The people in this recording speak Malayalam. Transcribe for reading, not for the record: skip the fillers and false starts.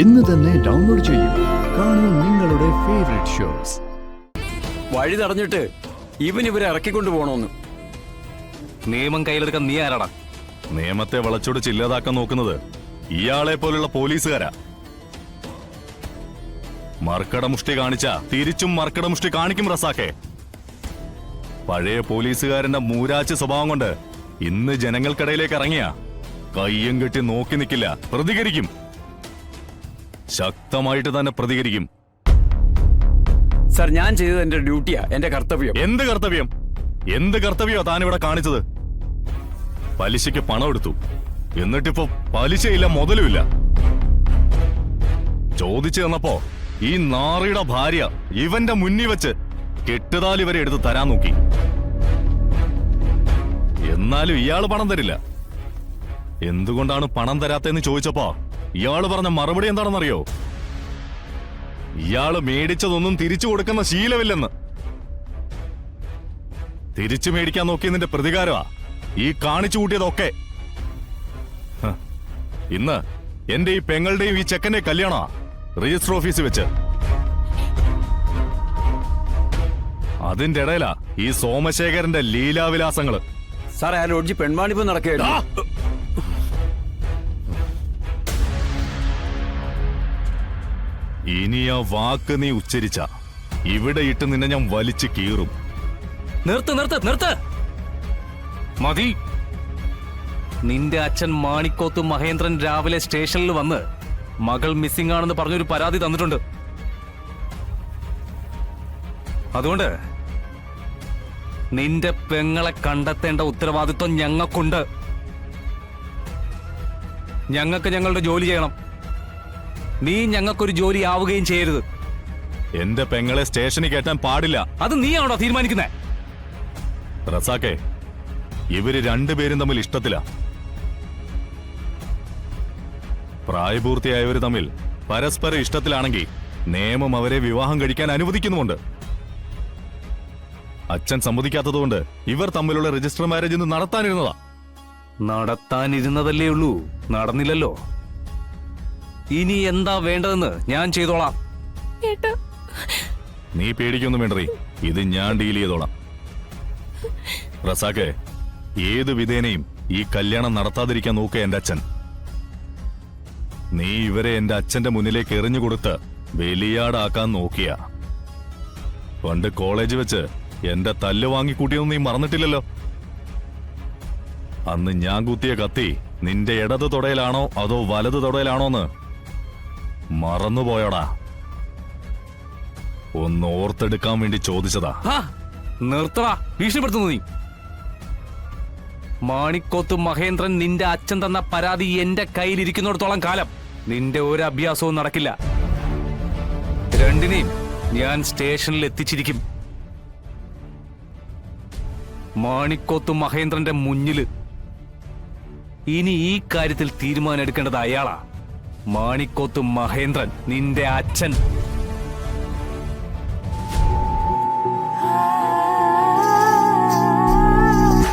ഇന്ന് തന്നെ ഡൗൺലോഡ് ചെയ്യൂ. കാണൂ നിങ്ങളുടെ ഫേവറേറ്റ് ഷോസ്. വഴി തടഞ്ഞിട്ട് ഇവരെ ഇറക്കിക്കൊണ്ടു പോണോന്ന്. നിയമം കയ്യിലെടുക്കാൻ നീ ആരാടാ? നിയമത്തെ വളച്ചൊടിച്ച് ഇല്ലാതാക്കാൻ നോക്കുന്നത് ഇയാളെ പോലുള്ള പോലീസുകാരാ. മർക്കടമുഷ്ടി കാണിച്ച തിരിച്ചും മർക്കടമുഷ്ടി കാണിക്കും റസാക്കെ. പഴയ പോലീസുകാരന്റെ മൂരാച്ച് സ്വഭാവം കൊണ്ട് ഇന്ന് ജനങ്ങൾക്കിടയിലേക്ക് ഇറങ്ങിയ കയ്യും കെട്ടി നോക്കി നിൽക്കില്ല, പ്രതികരിക്കും. ശക്തമായിട്ട് തന്നെ പ്രതികരിക്കും. സർ, ഞാൻ ചെയ്തത് എന്റെ ഡ്യൂട്ടിയാ, എന്റെ കർത്തവ്യം. എന്ത് കർത്തവ്യം? എന്ത് കർത്തവ്യോ താനിവിടെ കാണിച്ചത്? പലിശയ്ക്ക് പണം എടുത്തു, എന്നിട്ടിപ്പോ പലിശയില്ല, മുതലുമില്ല. ചോദിച്ചു തന്നപ്പോ ഈ നാറിയുടെ ഭാര്യ ഇവന്റെ മുന്നിൽ വെച്ച് കെട്ടുതാലി വരെ എടുത്ത് തരാൻ നോക്കി. എന്നാലും ഇയാള് പണം തരില്ല. എന്തുകൊണ്ടാണ് പണം തരാത്തെന്ന് ചോദിച്ചപ്പോ ഇയാള് പറഞ്ഞ മറുപടി എന്താണെന്നറിയോ? ഇയാള് മേടിച്ചതൊന്നും തിരിച്ചു കൊടുക്കുന്ന ശീലമില്ലെന്ന്. തിരിച്ചു മേടിക്കാൻ നോക്കിയതിന്റെ പ്രതികാരമാ ഈ കാണിച്ചു കൂട്ടിയതൊക്കെ. ഇന്ന് എന്റെ ഈ പെങ്ങളുടെയും ഈ ചെക്കന്റെ കല്യാണ രജിസ്റ്റർ ഓഫീസിൽ വെച്ച്. അതിന്റെ ഇടയിലാ ഈ സോമശേഖരന്റെ ലീലാവിലാസങ്ങള്. സാർ, ആ ലോഡ്ജി പെൺവാണിപ്പ് നടക്കുകയായിരുന്നു. ഇനി ആ വാക്ക് നീ ഉച്ചരിച്ച ഇവിടെ ഇട്ട് നിന്നെ ഞാൻ വലിച്ചു കീറും. നിർത്ത് മതി. നിന്റെ അച്ഛൻ മാണിക്കോത്ത് മഹേന്ദ്രൻ രാവിലെ സ്റ്റേഷനിൽ വന്ന് മകൾ മിസ്സിംഗ് ആണെന്ന് പറഞ്ഞൊരു പരാതി തന്നിട്ടുണ്ട്. അതുകൊണ്ട് നിന്റെ പെങ്ങളെ കണ്ടെത്തേണ്ട ഉത്തരവാദിത്വം ഞങ്ങൾക്കുണ്ട്. ഞങ്ങൾക്ക് ഞങ്ങളുടെ ജോലി ചെയ്യണം. നീ ഞങ്ങൾക്കൊരു ജോലി ആവുകയും ചെയ്യരുത്. എന്റെ പെങ്ങളെ സ്റ്റേഷനിൽ കയറ്റാൻ പാടില്ല. അത് നീയാണോ തീരുമാനിക്കുന്നേ? റസാക്കെ, ഇവര് രണ്ടുപേരും തമ്മിൽ ഇഷ്ടത്തില. പ്രായപൂർത്തിയായവര് തമ്മിൽ പരസ്പര ഇഷ്ടത്തിലാണെങ്കിൽ നിയമം അവരെ വിവാഹം കഴിക്കാൻ അനുവദിക്കുന്നുമുണ്ട്. അച്ഛൻ സമ്മതിക്കാത്തതുകൊണ്ട് ഇവർ തമ്മിലുള്ള രജിസ്റ്റർ മാരേജ് ഇന്ന് നടത്താനിരുന്നതാ. നടത്താനിരുന്നതല്ലേ ഉള്ളൂ, നടന്നില്ലല്ലോ. ഇനി എന്താ വേണ്ടതെന്ന് ഞാൻ ചെയ്തോളാം. നീ പേടിക്കൊന്നും വേണ്ടേ, ഇത് ഞാൻ ഡീൽ ചെയ്തോളാം. റസാക്കെ, ഏത് വിധേനയും ഈ കല്യാണം നടത്താതിരിക്കാൻ നോക്കുക എന്റെ അച്ഛൻ. നീ ഇവരെ എന്റെ അച്ഛന്റെ മുന്നിലേക്ക് എറിഞ്ഞുകൊടുത്ത് വെളിയാടാക്കാൻ നോക്കിയ. പണ്ട് കോളേജ് വെച്ച് എന്റെ തല്ല് വാങ്ങിക്കൂട്ടിയൊന്നും നീ മറന്നിട്ടില്ലല്ലോ. അന്ന് ഞാൻ കുത്തിയ കത്തി നിന്റെ ഇടത് തുടയിലാണോ അതോ വലത് തുടയിലാണോന്ന് മറന്നുപോയോടാ. ഒന്ന് ഓർത്തെടുക്കാൻ വേണ്ടി ചോദിച്ചതാ. നിർത്തടാ, ഭീഷണിപ്പെടുത്തുന്നു നീ. മാണിക്കോത്ത് മഹേന്ദ്രൻ നിന്റെ അച്ഛൻ തന്ന പരാതി എന്റെ കയ്യിലിരിക്കുന്നിടത്തോളം കാലം നിന്റെ ഒരു അഭ്യാസവും നടക്കില്ല. രണ്ടിനെയും ഞാൻ സ്റ്റേഷനിൽ എത്തിച്ചിരിക്കും. മാണിക്കോത്ത് മഹേന്ദ്രന്റെ മുന്നില്. ഇനി ഈ കാര്യത്തിൽ തീരുമാനം എടുക്കേണ്ടത് അയാളാ. മാണിക്കോത്ത് മഹേന്ദ്രൻ, നിന്റെ അച്ഛൻ.